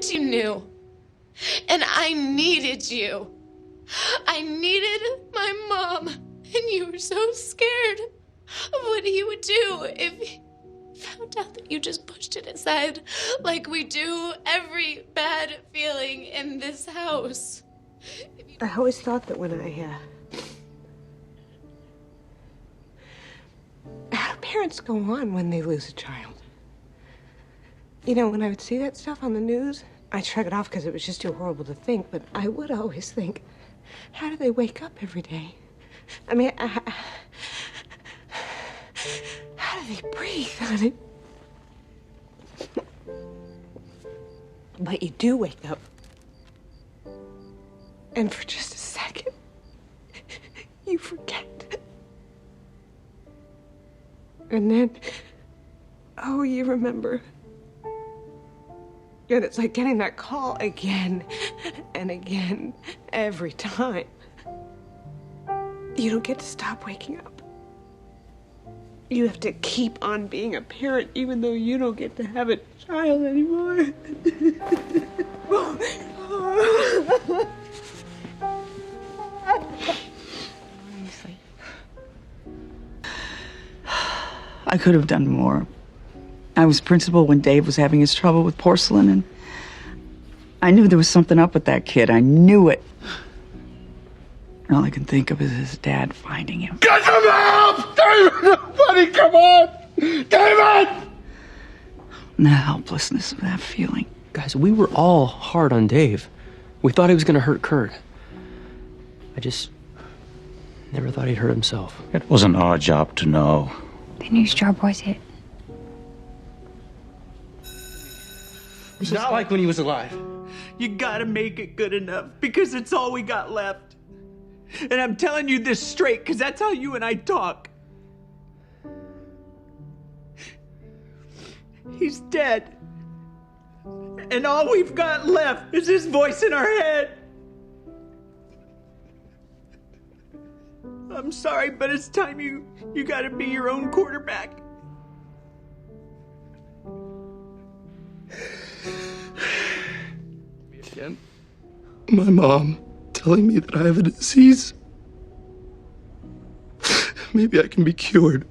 that you knew. And I needed you. I needed my mom. And you were so scared of what he would do if he found out that you just pushed it aside like we do every bad feeling in this house. I always thought that when how do parents go on when they lose a child? You know, when I would see that stuff on the news, I'd shrug it off because it was just too horrible to think, but I would always think, how do they wake up every day? I mean, how do they breathe, honey? But you do wake up. And for just a second, you forget. And then, oh, you remember. And it's like getting that call again and again, every time. You don't get to stop waking up. You have to keep on being a parent even though you don't get to have a child anymore. I could have done more. I was principal when Dave was having his trouble with porcelain, and I knew there was something up with that kid. I knew it. All I can think of is his dad finding him. Get him out! David! Buddy, come on! David! And the helplessness of that feeling. Guys, we were all hard on Dave. We thought he was gonna hurt Kurt. I just never thought he'd hurt himself. It wasn't our job to know. Then whose job was it? It's not like when he was alive. You gotta make it good enough, because it's all we got left. And I'm telling you this straight, because that's how you and I talk. He's dead. And all we've got left is his voice in our head. I'm sorry, but it's time you gotta be your own quarterback. Again? My mom telling me that I have a disease. Maybe I can be cured.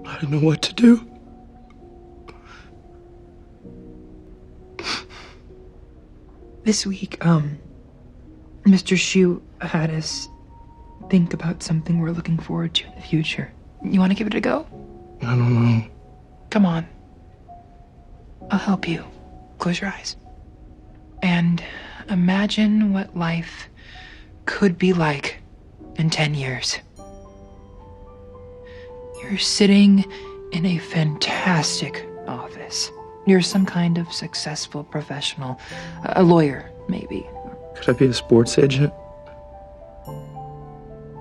I don't know what to do. This week, Mr. Shue had us think about something we're looking forward to in the future. You want to give it a go? I don't know. Come on. I'll help you. Close your eyes. And imagine what life could be like in 10 years. You're sitting in a fantastic office. You're some kind of successful professional. A lawyer, maybe. Could I be a sports agent?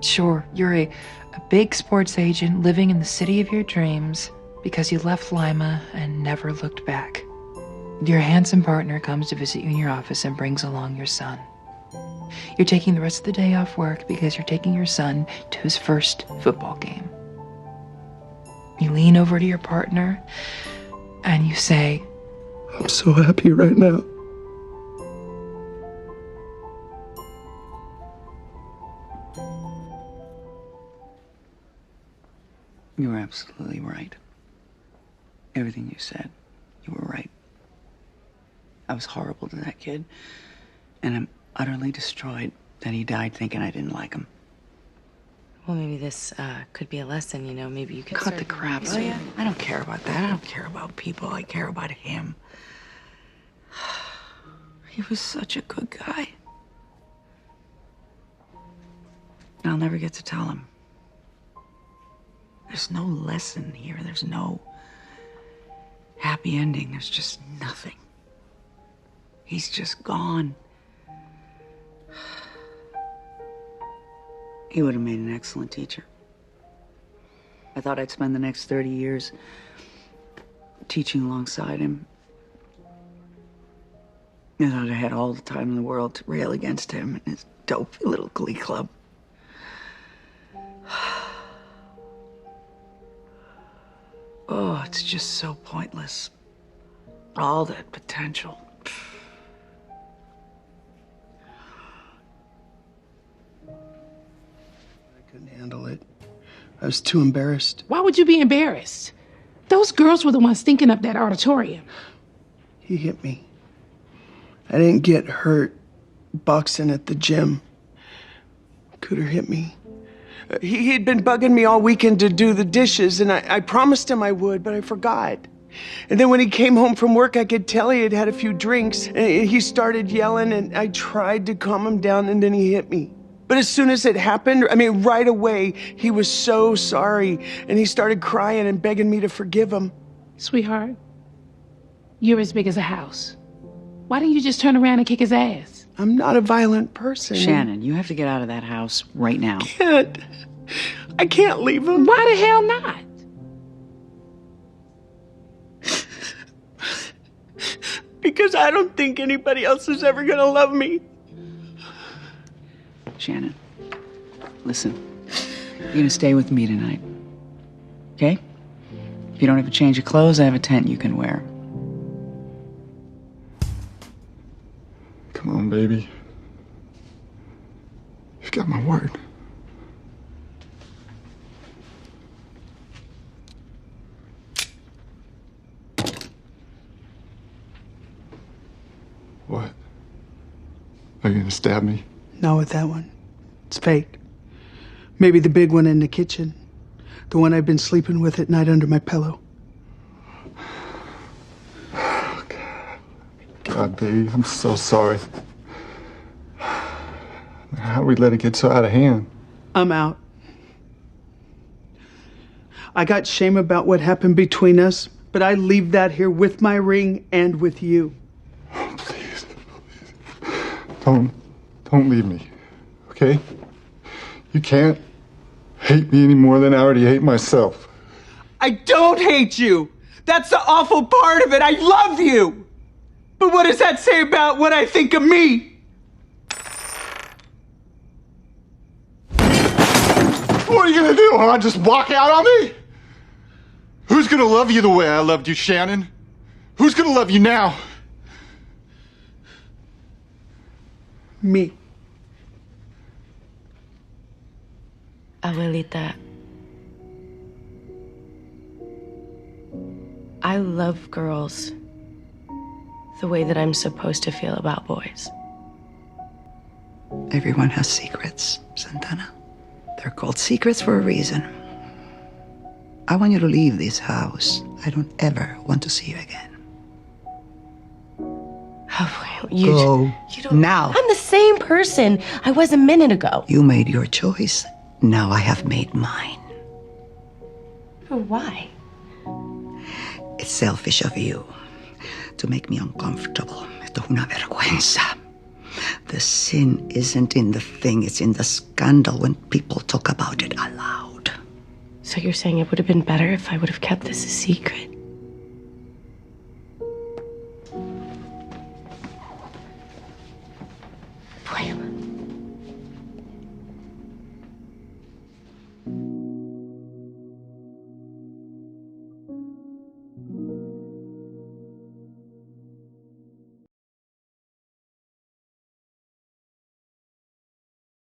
Sure, you're a big sports agent living in the city of your dreams because you left Lima and never looked back. Your handsome partner comes to visit you in your office and brings along your son. You're taking the rest of the day off work because you're taking your son to his first football game. You lean over to your partner and you say, I'm so happy right now. You were absolutely right. Everything you said, you were right. I was horrible to that kid, and I'm utterly destroyed that he died thinking I didn't like him. Well, maybe this could be a lesson, you know, maybe you could Cut the crap. Oh, yeah? I don't care about that. I don't care about people. I care about him. He was such a good guy. I'll never get to tell him. There's no lesson here. There's no happy ending. There's just nothing. He's just gone. He would have made an excellent teacher. I thought I'd spend the next 30 years teaching alongside him. I thought I had all the time in the world to rail against him and his dopey little glee club. Oh, Oh, it's just so pointless. All that potential. I couldn't handle it. I was too embarrassed. Why would you be embarrassed? Those girls were the ones thinking up that auditorium. He hit me. I didn't get hurt boxing at the gym. Cooter hit me. He'd been bugging me all weekend to do the dishes, and I promised him I would, but I forgot. And then when he came home from work, I could tell he had had a few drinks, and he started yelling, and I tried to calm him down, and then he hit me. But as soon as it happened, right away, he was so sorry, and he started crying and begging me to forgive him. Sweetheart, you're as big as a house. Why didn't you just turn around and kick his ass? I'm not a violent person. Shannon, you have to get out of that house right now. I can't leave him. Why the hell not? Because I don't think anybody else is ever gonna love me. Shannon, listen. You're gonna stay with me tonight. Okay? If you don't have a change of clothes, I have a tent you can wear. Come on, baby. You've got my word. What? Are you gonna stab me? Not with that one. It's fake. Maybe the big one in the kitchen. The one I've been sleeping with at night under my pillow. God, baby, I'm so sorry. How'd we let it get so out of hand? I'm out. I got shame about what happened between us, but I leave that here with my ring and with you. Oh, please. Don't leave me, okay? You can't hate me any more than I already hate myself. I don't hate you. That's the awful part of it. I love you. But what does that say about what I think of me? What are you gonna do, huh? Just walk out on me? Who's gonna love you the way I loved you, Shannon? Who's gonna love you now? Me. Abuelita, I love girls the way that I'm supposed to feel about boys. Everyone has secrets, Santana. They're called secrets for a reason. I want you to leave this house. I don't ever want to see you again. Oh, Go you don't. now. I'm the same person I was a minute ago. You made your choice. Now I have made mine. Why? It's selfish of you to make me uncomfortable. Esto es una vergüenza. The sin isn't in the thing, it's in the scandal when people talk about it aloud. So you're saying it would have been better if I would have kept this a secret?